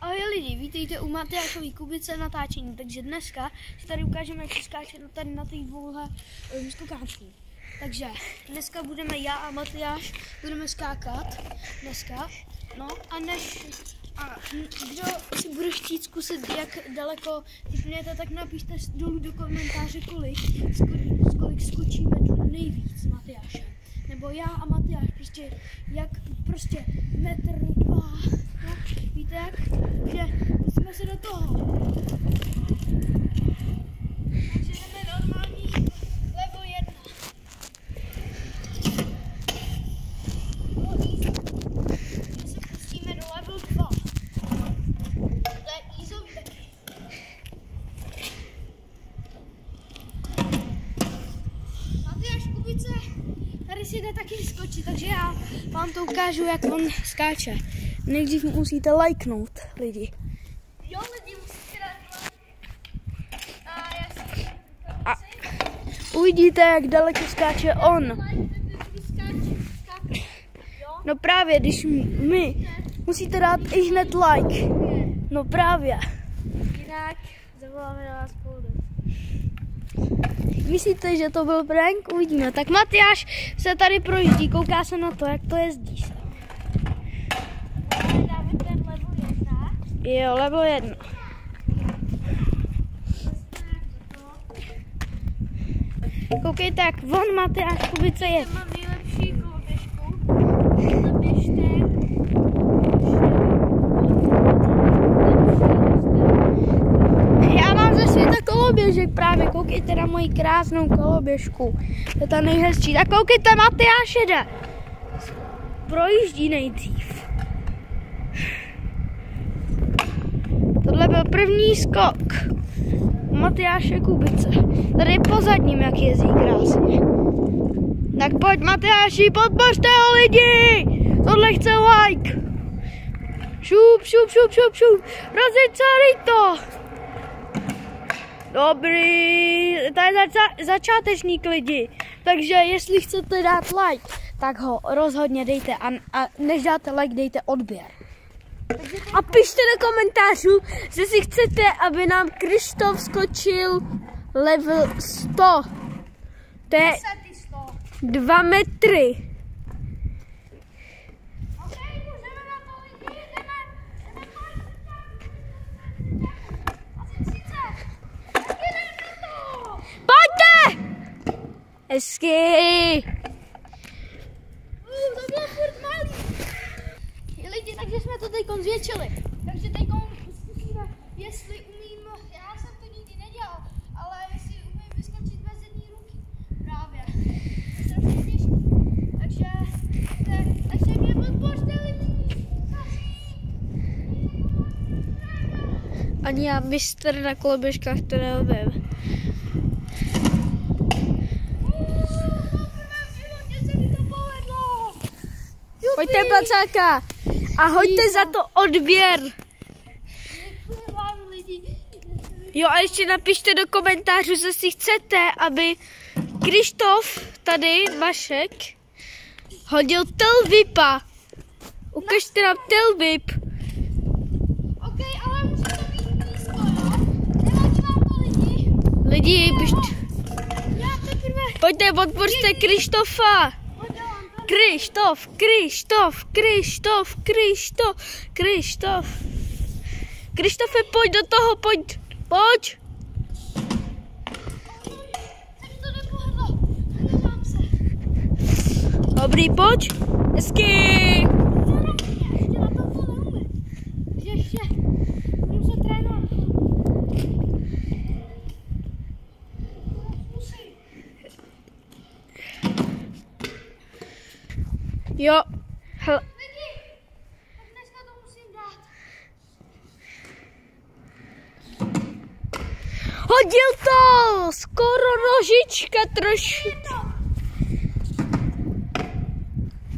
Ahoj lidi, vítejte u Matyášový Kubice natáčení, takže dneska si tady ukážeme, jak se skáče tady na té dvouhle skokáčů. Takže dneska budeme já a Matyáš budeme skákat dneska, no a kdo si bude chtít zkusit, jak daleko typněte, tak napište dolů do komentáře, kolik skočíme nejvíc s Matyášem. Nebo já a Matyáš, prostě metr, 2, no, víte jak? Takže pustíme se do toho. Takže jdeme normální level 1. My se pustíme do level 2. To je easový taky. Matyáš Kubice tady si jde taky skočit, takže já vám to ukážu, jak on skáče. Nejdřív musíte lajknout, lidi. Jo, lidi, musíte dát like. A uvidíte, jak daleko skáče on. No právě, když my musíte dát i hned like. No právě. Jinak zavoláme na vás půldu. Myslíte, že to byl prank? Uvidíme. Tak Matyáš se tady projíždí, kouká se na to, jak to jezdí. Dáme ten level 1. Jo, level 1. Koukejte, jak on Matyáš Kubice je. Mám nejlepší koloběžku. Naběžte. Já mám ze světa koloběžek právě, koukejte na moji krásnou koloběžku. To je ta nejhezčí. Tak koukejte, Matyáš jede. Projíždí nejdřív. Tohle byl první skok Matyáše Kubice. Tady je po zadním, jak jezdí krásně. Tak pojď Matyáši, podpořte ho lidi! Tohle chce like! Šup, šup, šup, šup, šup! Rozjeď celý to! Dobrý, to je začátečník lidi. Takže jestli chcete dát like, tak ho rozhodně dejte a než dáte like, dejte odběr. A pište do komentářů, že si chcete, aby nám Krištof skočil level 100. To je 2 metry. Pojďte! Hezky! To bylo furt malý. Lidi, takže jsme to teďkon zvětšili. Takže teďkon zkusíme, jestli umím, já jsem to nikdy nedělal, ale jestli umím vyskočit bez jedné ruky. Právě. Strašně těžký. Takže mě podpořte lidi. Ani já mistr na koloběžkách to neumím. Pojďte, placáka! A hoďte za to odběr! Jo, a ještě napište do komentářů, že si chcete, aby Krištof, tady, Vašek, hodil tailwhipa. Ukažte nám tailwhip. OK, ale musí to být blízko, jo? Nevadí vám to lidi? Lidi, pište. Já teprve. Pojďte, podpořte Krištofa. Krištof, Krištof, Krištof, Krištof, Krištof. Krištofe, pojď do toho, pojď, pojď. Se mi to nepohrdlo. Nedívám se. Dobrý, pojď. Hezky. Ještě na to neumím. Ještě budu se trénovat. Jo. Hele. Lidi, tak dneska to musím dát. Hodil to! Skoro nožička trošku.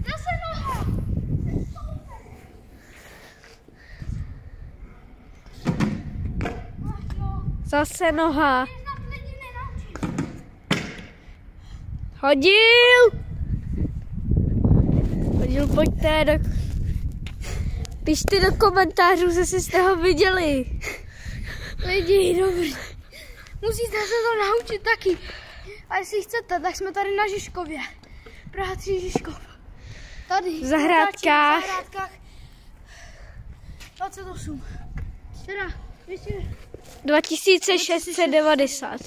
Zase noha. Zase noha. Hodil! Hodil, pojďte. Pište do komentářů, že jste ho viděli. Lidi, dobrý. Musíte se to naučit taky. A jestli chcete, tak jsme tady na Žižkově. Praha 3 Žižkov. Tady. V zahrádkách. V zahrádkách. 28. Teda, ještě 2690.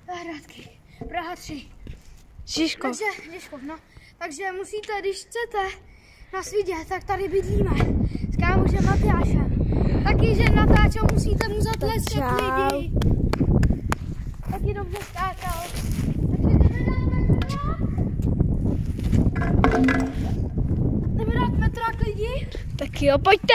zahrádky. Praha 3. Žižkov. Takže, Žižkov, no. Takže musíte, když chcete nás vidět, tak tady bydlíme. S kámošem Matyášem. Taky, že natáčel, musíte mu zatleskat lidi. Taky dobře skákal. Takže jdeme dát metrák lidi. Tak jo, pojďte.